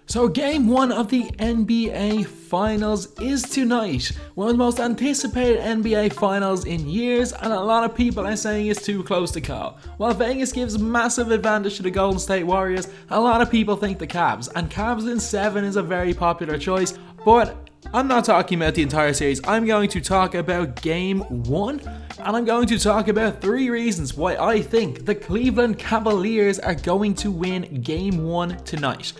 So game 1 of the NBA Finals is tonight, one of the most anticipated NBA Finals in years, and a lot of people are saying it's too close to call. While Vegas gives massive advantage to the Golden State Warriors, a lot of people think the Cavs, and Cavs in 7 is a very popular choice, but I'm not talking about the entire series. I'm going to talk about game 1, and I'm going to talk about 3 reasons why I think the Cleveland Cavaliers are going to win game 1 tonight.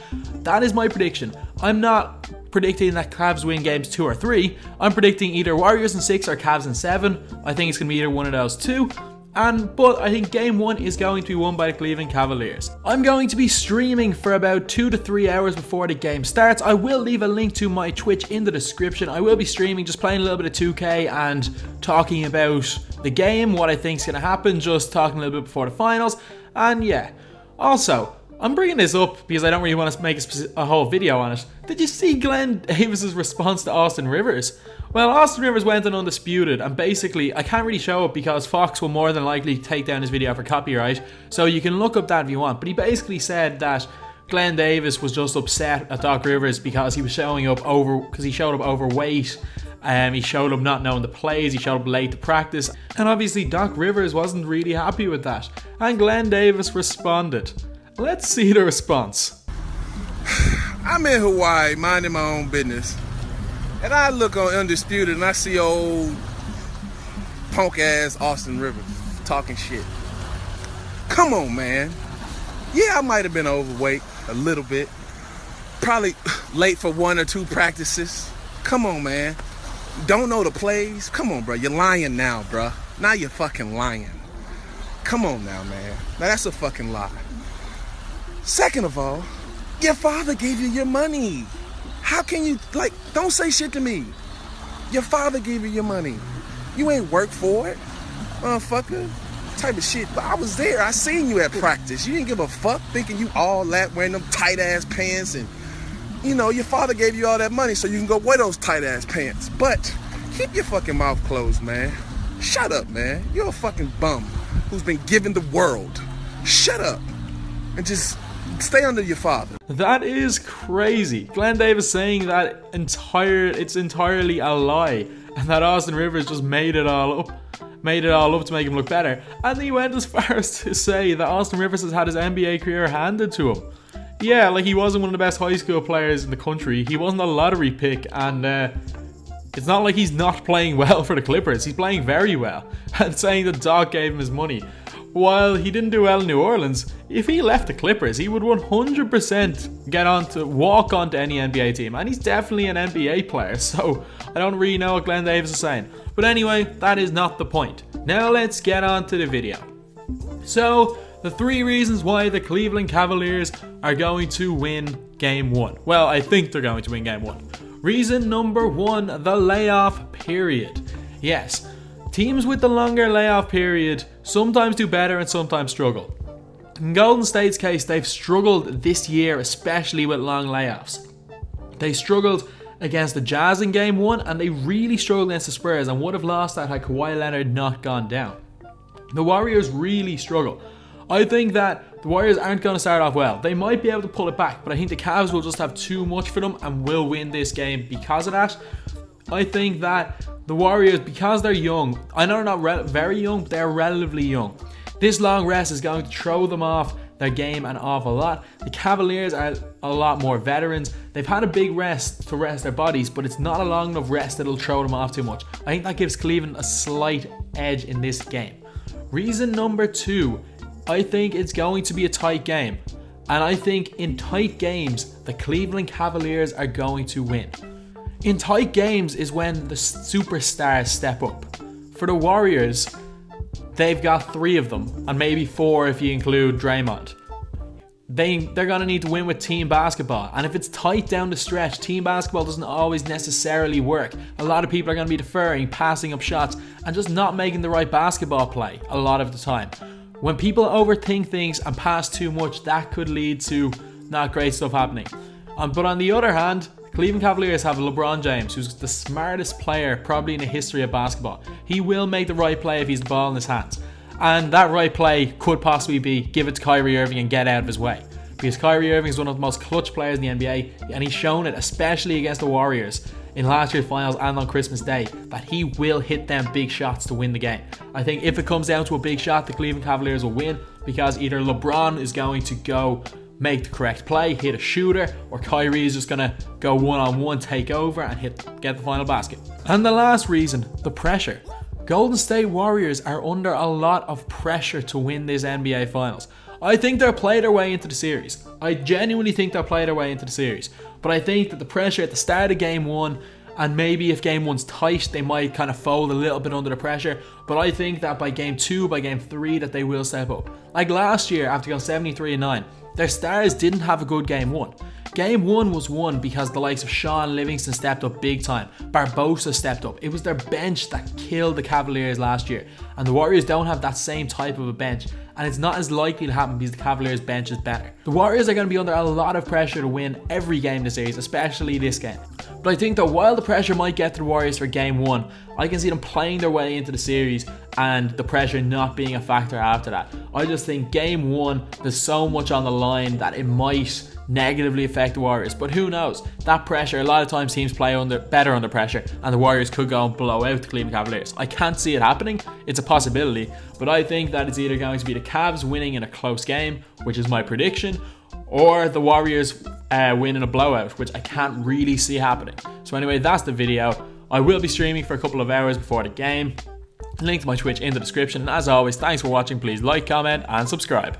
That is my prediction. I'm not predicting that Cavs win games 2 or 3. I'm predicting either Warriors in 6 or Cavs in 7. I think it's going to be either one of those two. But I think game 1 is going to be won by the Cleveland Cavaliers. I'm going to be streaming for about 2 to 3 hours before the game starts. I will leave a link to my Twitch in the description. I will be streaming, just playing a little bit of 2K and talking about the game, what I think is going to happen, just talking a little bit before the finals. And yeah, also, I'm bringing this up because I don't really want to make a whole video on it. Did you see Glenn Davis's response to Austin Rivers? Well, Austin Rivers went on undisputed, and basically, I can't really show it because Fox will more than likely take down his video for copyright, so you can look up that if you want. But he basically said that Glenn Davis was just upset at Doc Rivers because he was showing up he showed up overweight. He showed up not knowing the plays, he showed up late to practice, and obviously Doc Rivers wasn't really happy with that. And Glenn Davis responded. Let's see the response. I'm in Hawaii, minding my own business. And I look on Undisputed and I see old punk ass Austin Rivers talking shit. Come on, man. Yeah, I might have been overweight a little bit. Probably late for 1 or 2 practices. Come on, man. Don't know the plays? Come on, bro. You're lying now, bro. Now you're fucking lying. Come on now, man. Now that's a fucking lie. Second of all, your father gave you your money. How can you, don't say shit to me. Your father gave you your money. You ain't work for it, motherfucker. Type of shit. But I was there. I seen you at practice. You didn't give a fuck thinking you all that wearing them tight ass pants, and you know your father gave you all that money so you can go wear those tight ass pants. But keep your fucking mouth closed, man. Shut up, man. You're a fucking bum who's been given the world. Shut up and just stay under your father. That is crazy. Glenn Davis saying that it's entirely a lie, and that Austin Rivers just made it all up to make him look better. And he went as far as to say that Austin Rivers has had his NBA career handed to him. Yeah, like he wasn't one of the best high school players in the country. He wasn't a lottery pick, and it's not like he's not playing well for the Clippers. He's playing very well. And saying that Doc gave him his money. While he didn't do well in New Orleans, if he left the Clippers, he would 100% walk onto any NBA team. And he's definitely an NBA player, so I don't really know what Glenn Davis is saying. But anyway, that is not the point. Now let's get on to the video. So, the 3 reasons why the Cleveland Cavaliers are going to win game 1. Well, I think they're going to win game 1. Reason number 1, the layoff period. Yes, teams with the longer layoff period sometimes do better and sometimes struggle. In Golden State's case, they've struggled this year, especially with long layoffs. They struggled against the Jazz in game 1, and they really struggled against the Spurs and would have lost that had Kawhi Leonard not gone down. The Warriors really struggle. I think that the Warriors aren't going to start off well. They might be able to pull it back, but I think the Cavs will just have too much for them and will win this game because of that. I think that the Warriors, because they're young, I know they're not very young, but they're relatively young. This long rest is going to throw them off their game an awful lot. The Cavaliers are a lot more veterans. They've had a big rest to rest their bodies, but it's not a long enough rest that'll throw them off too much. I think that gives Cleveland a slight edge in this game. Reason number 2, I think it's going to be a tight game. And I think in tight games, the Cleveland Cavaliers are going to win. In tight games is when the superstars step up. For the Warriors, they've got 3 of them, and maybe 4 if you include Draymond. They're going to need to win with team basketball, and if it's tight down the stretch, team basketball doesn't always necessarily work. A lot of people are going to be deferring, passing up shots, and just not making the right basketball play a lot of the time. When people overthink things and pass too much, that could lead to not great stuff happening. But on the other hand, Cleveland Cavaliers have LeBron James, who's the smartest player probably in the history of basketball. He will make the right play if he's the ball in his hands. And that right play could possibly be give it to Kyrie Irving and get out of his way. because Kyrie Irving is one of the most clutch players in the NBA, and he's shown it, especially against the Warriors in last year's finals and on Christmas Day, that he will hit them big shots to win the game. I think if it comes down to a big shot, the Cleveland Cavaliers will win, because either LeBron is going to go make the correct play, hit a shooter, or Kyrie is just going to go one-on-one, take over, and get the final basket. And the last reason, the pressure. Golden State Warriors are under a lot of pressure to win this NBA Finals. I think they'll play their way into the series. I genuinely think they'll play their way into the series. But I think that the pressure at the start of Game 1, and maybe if Game 1's tight, they might kind of fold a little bit under the pressure. But I think that by Game 2, by Game 3, that they will step up. Like last year, after going 73-9, their stars didn't have a good Game 1. Game 1 was won because the likes of Sean Livingston stepped up big time. Barbosa stepped up. It was their bench that killed the Cavaliers last year. And the Warriors don't have that same type of a bench. And it's not as likely to happen because the Cavaliers' bench is better. The Warriors are going to be under a lot of pressure to win every game in the series, especially this game. But I think that while the pressure might get to the Warriors for Game 1, I can see them playing their way into the series and the pressure not being a factor after that. I just think Game 1, there's so much on the line that it might negatively affect the Warriors, but who knows? That pressure, a lot of times teams play better under pressure, and the Warriors could go and blow out the Cleveland Cavaliers. I can't see it happening. It's a possibility, but I think that it's either going to be the Cavs winning in a close game, which is my prediction, or the Warriors win in a blowout, which I can't really see happening. So anyway, that's the video. I will be streaming for a couple of hours before the game. Link to my Twitch in the description, and as always, thanks for watching. Please like, comment, and subscribe.